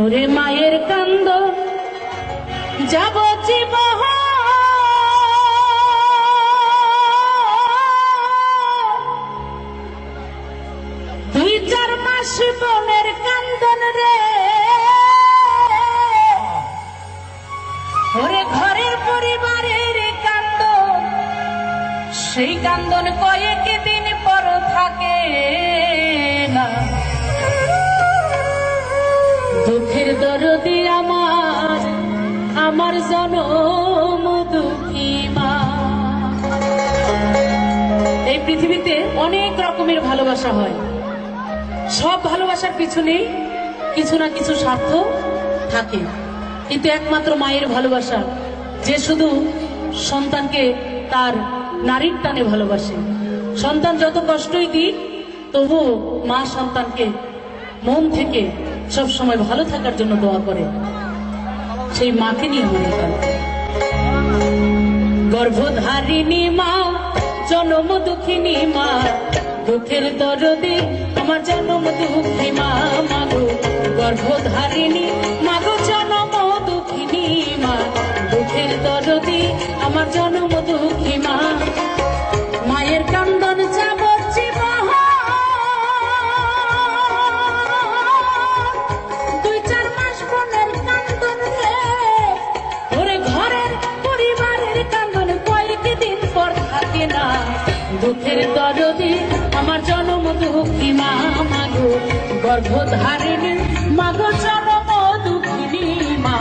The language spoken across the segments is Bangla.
ওরে মায়ের কান্দ যাব জীবন দুই চার মাস বোনের কান্দন রে ওরে ঘরের পরিবারের কান্দন সেই কান্দন কয়েক দিন পর থাকে না দুঃখের দরদি আমার জনম দুঃখী মা। এই পৃথিবীতে অনেক রকমের ভালোবাসা হয়, সব ভালোবাসার পিছনেই কিছু না কিছু স্বার্থ থাকে, কিন্তু একমাত্র মায়ের ভালোবাসা যে শুধু সন্তানকে তার নারীর টানে ভালোবাসে। সন্তান যত কষ্টই দিক তবু মা সন্তানকে মন থেকে সব সময় ভালো থাকার জন্য দোয়া করে। সেই মাকে নিয়ে মনে করে গর্ভধারিণী মা জনম দুঃখিনী মা দুঃখের দরদে আমার জনম দুঃখী মা মাগো গর্ভধারিণী মাগো জনম দুঃখিনী মা দুঃখের দরদে আমার জনম দুঃখী মা। মায়ের কান্দন যাব দুই চার মাস বোনের কান্দন রে ওরে ঘরের পরিবারের কান্দন কয়েক দিন পর থাকে না দুঃখের দরদি আমার জনম দুঃখী মা মাগো গর্ভধারিণী মাগো জনম দুঃখিনী মা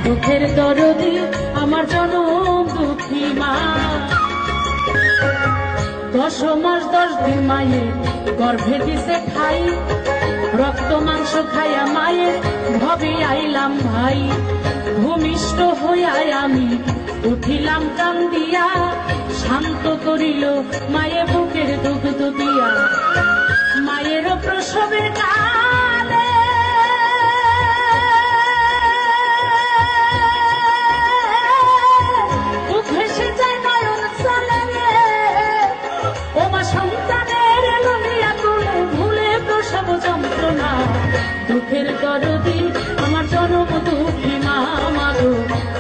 দুঃখের দরদি আমার জনম দুঃখী মা। 10 মাস 10 দিন মায়ের গর্ভে দিছে খাই রক্ত মাংস খাইয়া মায়ের ভবে আইলাম ভাই ভূমিষ্ঠ হইয়া আমি উঠিলাম কান্দিয়া শান্ত করিল মায়ের বুকের দুগ্ধ দিয়া মায়ের প্রসবের কালে ভেসে যায় নয়ন চলে ও মা সন্তানের লইয়া কোনো ভুলে প্রসব যন্ত্রণা দুঃখের দরদি আমার জনম দুঃখী মা মাগো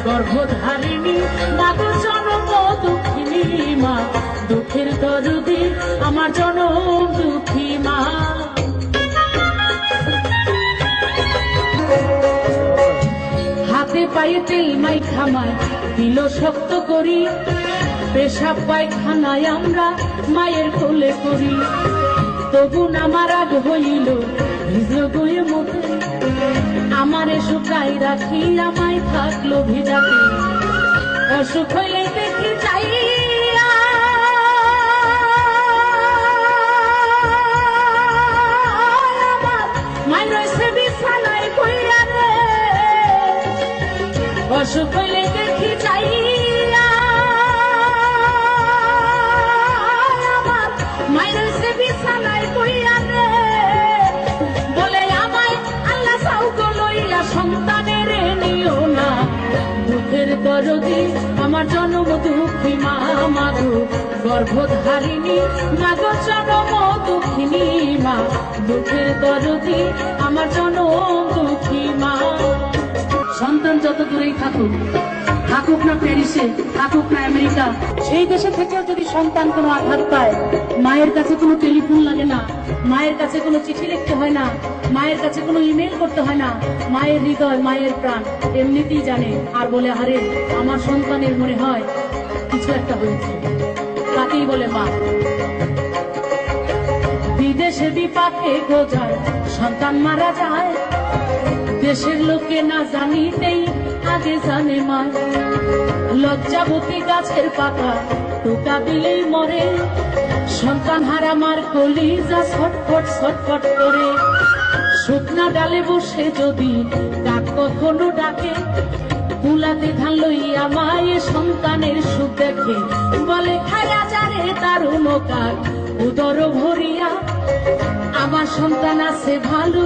গর্ভধারিণী মাগো জনম দুঃখিনী মা দুঃখের দরদি আমার জনম দুঃখী মা। হাতে পায়ে তেল মাই খামায় দিল শক্ত করি পেশাব পায়খানায় আমরা মায়ের কোলে করি তবু আমার রাগ হইল ভিজল গয়ে মুখে আমারে শুকাই রাখি আমায় থাকলো ভিজাতে অসুখ হইলে দেখি চাই মায়ের রয়েছে বিছানায় কইরা রে অসুখ হইলে দেখি চাই সন্তানের নিও না দুঃখের দরদি আমার জনম দুঃখী মা মাগো গর্ভধারিণী মাগো জনম দুঃখিনী মা দুঃখের দরদি আমার জনম দুঃখী মা। সন্তান যত দূরেই থাকুক থাকুক না প্যারিসে থাকুক না আমেরিকা সেই দেশে থেকেও যদি সন্তান কোনো আঘাত পায় মায়ের কাছে কোনো টেলিফোন লাগে না মায়ের কাছে কোনো চিঠি লিখতে হয় না মায়ের কাছে কোনো ইমেল করতে হয় না মায়ের হৃদয় মায়ের প্রাণ এমনিতেই জানে আর বলে আরে আমার সন্তানের মনে হয় কিছু একটা হয়েছে তাকেই বলে মা। বিদেশে বিপাকে গোজায় সন্তান মারা যায় দেশের লোকে না জানিতেই আগে জানে মা লজ্জাবতী গাছের পাতা টোকা দিলেই মরে সন্তান হারা মার কলিজা ছটফট ছটফট করে শুকনা ডালে বসে যদি ডাক কখনো ডাকে তুলাতে ধান লইয়া মায়ে সন্তানের সুখ দেখে বলে খায়া যারে তার উনকার উদর ভরিয়া আমার সন্তান আছে ভালো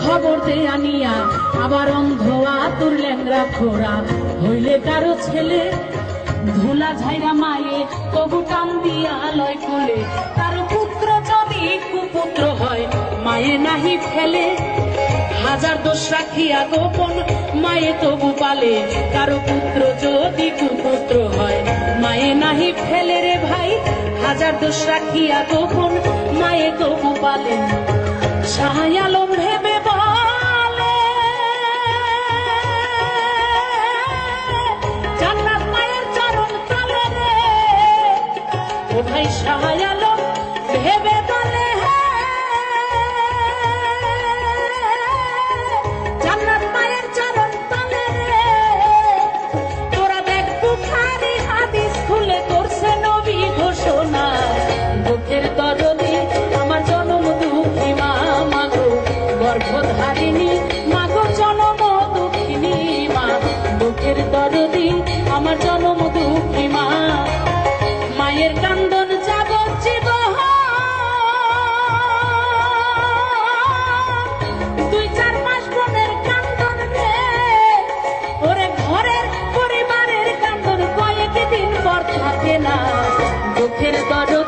খবর দে আনিয়া আবার অন্ধ আতুর ল্যাংরা খোরা হইলে কারো ছেলে ধুলা ঝাইরা মায়ে তবু টান দিয়া লয় কোলে তার পুত্র যদি কুপুত্র হয় মায়ে নাহি ফেলে হাজার দোষ রাখিয়া গোপন মায়ে তবু পালে, কারো পুত্র যদি কুপুত্র হয় মায়ে নাহি ফেলে রে ভাই। হাজার দোষ রাখিয়া গোপন মায়ে তবু পালে, শাহ আলম ভেবে বলে জান্নাত মায়ের চরণ তলে রে। ও ভাই শাহ আলম ভেবে বলে জান্নাত মায়ের চরণ তলে রে। তোরা দেখ বুখারী হাদিস খুলে করছে নবী ঘোষণা, দুঃখের দরদি আমার জনম দুঃখী মা মাগো, গর্ভধারিণী মাগো জনম দুঃখিনী মা। দুঃখের দরদি আমার জনম দুঃখী মা, মায়ের কান্দন যাবজ্জীবন। 2-4 মাস বোনের কান্দন রে, ওরে ঘরের পরিবারের কান্দন কয়েকদিন পর থাকে না। দুঃখের দরদি